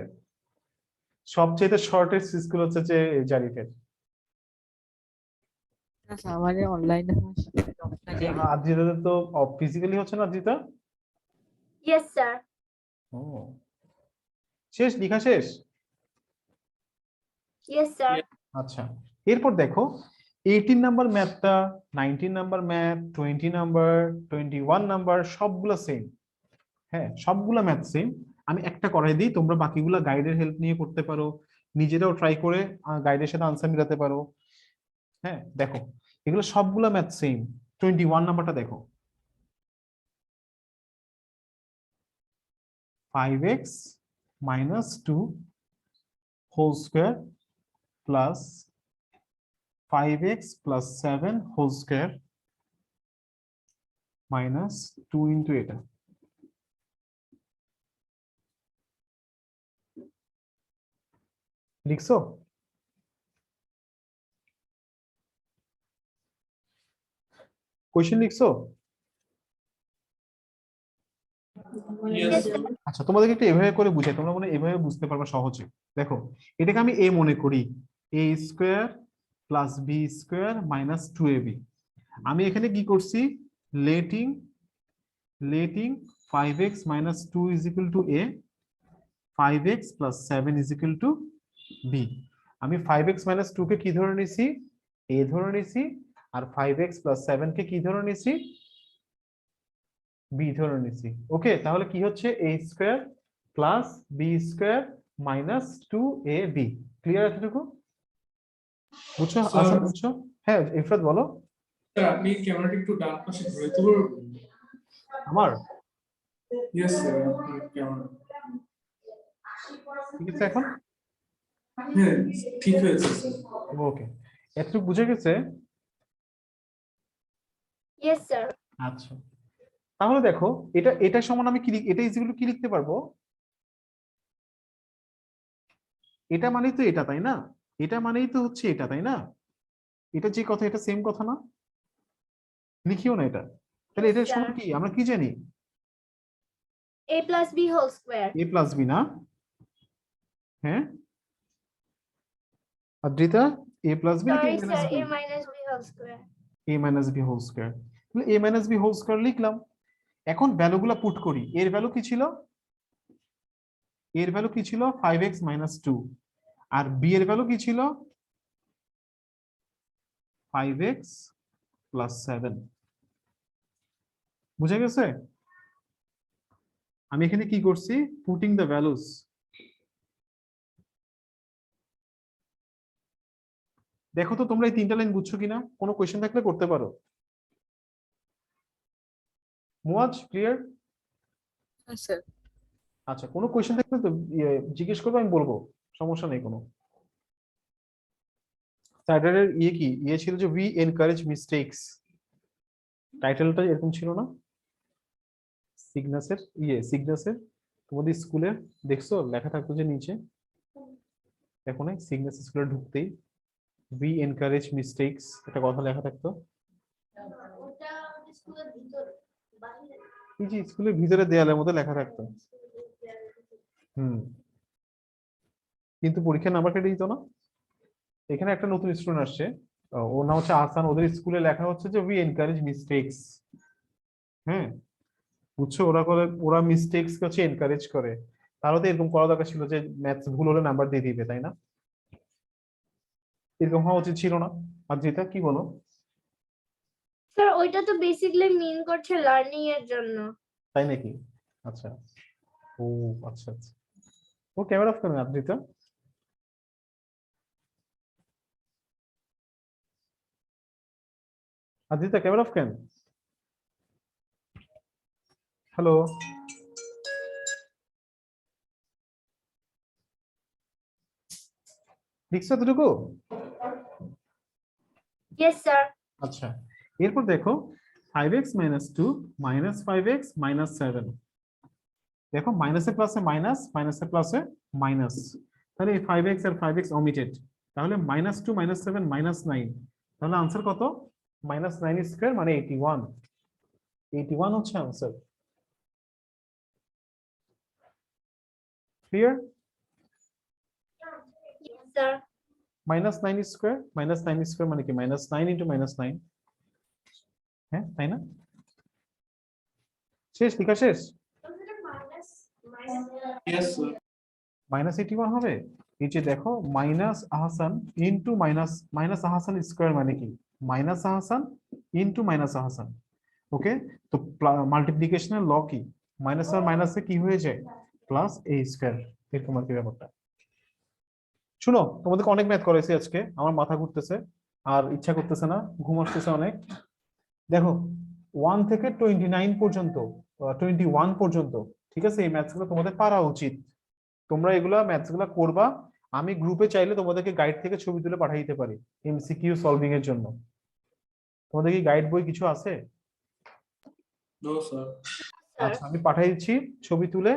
Speaker 1: সবচেয়ে শর্টেস্ট স্কুল হচ্ছে যে জারিফের।
Speaker 2: আচ্ছা, আমার অনলাইনে
Speaker 1: আদ্রিতাদের তো ফিজিক্যালি হচ্ছে না আদ্রিতা?
Speaker 3: Yes sir.
Speaker 1: ও, শেষ লেখা শেষ?
Speaker 3: Yes sir.
Speaker 1: আচ্ছা, এরপর দেখো 18 নাম্বার ম্যাথটা, 19 নাম্বার ম্যাথ, 20 নাম্বার, 21 নাম্বার সবগুলা সেম। হ্যাঁ, সবগুলা ম্যাথ সেম। আমি একটা করাই দিই, তোমরা বাকিগুলা গাইডের হেল্প নিয়ে করতে পারো, নিজেরাও ট্রাই করে গাইডের সাথে আনসার মিলাতে পারো। হ্যাঁ দেখো, এগুলো সবগুলা ম্যাথ সেম। 21 নাম্বারটা দেখো, 5x minus 2 whole square plus 5x plus 7 whole square minus 2 into এটা। লিখছো? কোয়েশ্চেন লিখছো?
Speaker 5: Yes, sir.
Speaker 1: আচ্ছা, তোমাদেরকে একটু এভাবে করে বুঝাই, তোমরা মনে হয় এভাবে বুঝতে পারবে সহজে। দেখো, এটাকে আমি এ মনে করি, a square plus B square minus 2ab। আমি এখানে কি করছি? Letting 5x minus 2 is equal to a, 5x plus 7 is equal to b। আমি 5x minus 2 কে কি ধরে নিছি? a ধরে নিছি, আর 5x plus 7 কে কি ধরে নিছি? b ধরে নিছি। ওকে, তাহলে কি হচ্ছে? a square plus b square minus 2ab। Clear এতটুকু? বুঝছো?
Speaker 5: Sir.
Speaker 1: আশা বুঝছো? হ্যাঁ ইফরাত, বলো।
Speaker 5: Sir, আপনি ক্যামেরাটা একটু ডান পাশে ঘুরাইতে পারবেন?
Speaker 1: আমার
Speaker 5: Yes, sir. আপনার ক্যামেরা।
Speaker 1: ঠিক আছে এখন?
Speaker 5: হ্যাঁ, ঠিক হয়েছে স্যার।
Speaker 1: ওকে, এতটুকু বুঝে গেছে?
Speaker 3: Yes sir.
Speaker 1: আচ্ছা, তাহলে দেখো, এটা সমান আমি কি এটা ইজিক্যাল টু কি লিখতে পারবো? এটা মানেই তো এটা, তাই না? এটা মানেই তো হচ্ছে এটা, তাই না? এটা যে কথা, এটা সেম কথা না? লিখিও না এটা। তাহলে এটা
Speaker 3: Yes,
Speaker 1: সূত্র
Speaker 3: sir.
Speaker 1: কি, আমরা কি জানি?
Speaker 3: A plus B whole square.
Speaker 1: a plus B না? হ্যাঁ আদ্রিতা, a প্লাস বি নাকি a
Speaker 3: Sorry,
Speaker 1: minus
Speaker 3: sir.
Speaker 1: B?
Speaker 3: A minus B whole square.
Speaker 1: a minus B whole square. তাহলে a minus B whole square লিখলাম। এখন ভ্যালুগুলো put করি। এর value কি ছিল? এর ভ্যালু কি ছিল? 5x - 2। আর b এর ভ্যালু কি ছিল? 5x + 7। বুঝা গেছে? আমি এখানে কি করছি? Putting the values. দেখো তো তোমরা এই তিনটা লাইন বুঝছো কিনা? কোনো কোশ্চেন থাকলে করতে পারো। মুয়াজ, ক্লিয়ার?
Speaker 2: স্যার।
Speaker 1: আচ্ছা, কোনো কোশ্চেন থাকলে তো জিজ্ঞেস করবো, আমি বলবো, সমস্যা নেই কোনো। স্যাটারডের কি ছিল যে উই এনকারেজ মিস্টেকস, টাইটেলটা এরকম ছিল না? সিগনাসের তোমাদের স্কুলে দেখছো লেখা থাকতো যে নিচে, দেখো না সিগনাস স্কুলে ঢুকতেই উই এনকারেজ মিস্টেকস একটা কথা লেখা থাকতো।
Speaker 4: ওটা আমাদের স্কুলের ভিতরে, বাহিরে
Speaker 1: এই যে স্কুলের ভিতরে দেয়ালের মধ্যে লেখা থাকতো। কিন্তু পরীক্ষার নাম্বার কেটে দিত না। এখানে একটা নতুন স্টুডেন্ট আসছে, ওর নাম হচ্ছে আহসান। ওদের স্কুলে লেখা হচ্ছে যে উই এনকারেজ মিস্টেকস। হ্যাঁ বুঝছো, ওরা মিস্টেকস কে হচ্ছে এনকারেজ করে। তারও তো এরকম করা দরকার ছিল যে ম্যাথস ভুল হলে নাম্বার দিয়ে দিবে, তাই না? এরকম হওয়া উচিত ছিল না। আর যেটা কি বলো?
Speaker 3: স্যার ওইটা তো বেসিক্যালি মিন করছে লার্নিং এর জন্য।
Speaker 1: তাই নাকি? আচ্ছা, ও আচ্ছা আচ্ছা। ও ক্যামেরা অফ করেন আদ্রিতা। আদ্রিতা ক্যামেরা অফ কেন? হ্যালো, লিখছো এতটুকু?
Speaker 3: Yes sir.
Speaker 1: আচ্ছা, এরপর দেখো 5x - 2 - 5x - 7। দেখো মাইনাসের প্লাসে মাইনাস, মাইনাসের প্লাসে মাইনাস। তাহলে এই 5x আর 5x অমিটেড। তাহলে -2 - 7 -9। তাহলে আনসার কত? -9² মানে 81। 81 হচ্ছে আনসার। ক্লিয়ার?
Speaker 3: Yes sir.
Speaker 1: -9² -9² মানে কি? -9 × -9। হ্যাঁ তাই না? শেষ, লেখা শেষ।
Speaker 5: Yes, sir.
Speaker 1: -81 হবে। এই যে দেখো minus Ahsan into minus Ahsan square মানে কি? Minus Ahsan into minus Ahsan. Okay, তো মাল্টিপ্লিকেশনের ল কি? মাইনাস আর মাইনাসে কি হয়ে যায়? Plus a square. এরকম আর কি ব্যাপারটা। শুনো, তোমাদেরকে অনেক ম্যাথ করাইছি আজকে, আমার মাথা ঘুরতেছে আর ইচ্ছা করতেছে না, ঘুম আসতেছে অনেক। দেখো 1 থেকে 29 পর্যন্ত, 21 পর্যন্ত, ঠিক আছে, এই ম্যাথস গুলো তোমাদের পারা উচিত। তোমরা এগুলা ম্যাথস গুলা করবা। আমি গ্রুপে চাইলে তোমাদেরকে গাইড থেকে ছবি তুলে পাঠিয়ে দিতে পারি এমসিকিউ সলভিং এর জন্য। তোমাদের কি গাইড বই কিছু আছে?
Speaker 5: No, sir.
Speaker 1: আচ্ছা, আমি পাঠিয়ে দিচ্ছি ছবি তুলে।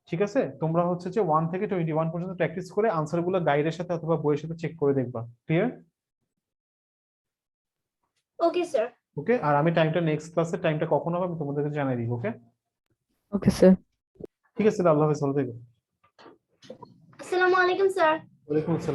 Speaker 1: ঠিক আছে, তোমরা হচ্ছে যে 1 থেকে 21 পর্যন্ত প্র্যাকটিস করে আনসার গুলো গাইডের সাথে অথবা বইয়ের সাথে চেক করে দেখবা। ক্লিয়ার?
Speaker 3: Okay sir.
Speaker 1: ওকে, আর আমি টাইমটা নেক্সট ক্লাসের টাইমটা কখন হবে আমি তোমাদেরকে জানাই দিব। ওকে,
Speaker 2: ওকে স্যার।
Speaker 1: ঠিক আছে, আল্লাহ হাফেজ, ভালো থেকো।
Speaker 3: আসসালামু আলাইকুম স্যার।
Speaker 1: ওয়ালাইকুম আসসালাম।